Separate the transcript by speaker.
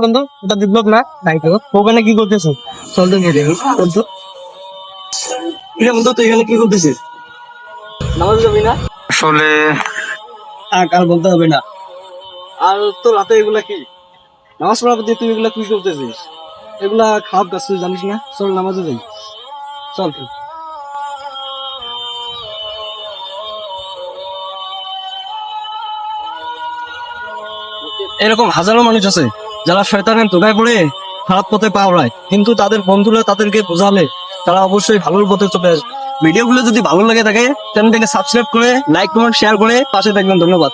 Speaker 1: বন্ধু ওটা বিপ্লব না তাই তো ওখানে কি করতেছো? চল তো গিয়ে দেখি বন্ধু। বন্ধু তুই এখানে কি করতেছিস? নামাজ যাবি না?
Speaker 2: আসলে
Speaker 1: আর বলতে হবে না। আর তো রাতে এগুলা কি নামাজ পড়ার প্রতি তুই এগুলা কি করতেছিস? এগুলা খারাপ কাজ, তুই জানিস না? চল নামাজে যাই, চল। এরকম হাজারো মানুষ আছে যারা শয়তানের ধোঁকায় পড়ে খারাপ পথে পা ওড়ায়, কিন্তু তাদের বন্ধুরা তাদেরকে বোঝালে তারা অবশ্যই ভালোর পথে চলে আসবে। ভিডিওগুলো যদি ভালো লাগে থাকে চ্যানেলটাকে সাবস্ক্রাইব করে লাইক কমেন্ট শেয়ার করে পাশে থাকবেন। ধন্যবাদ।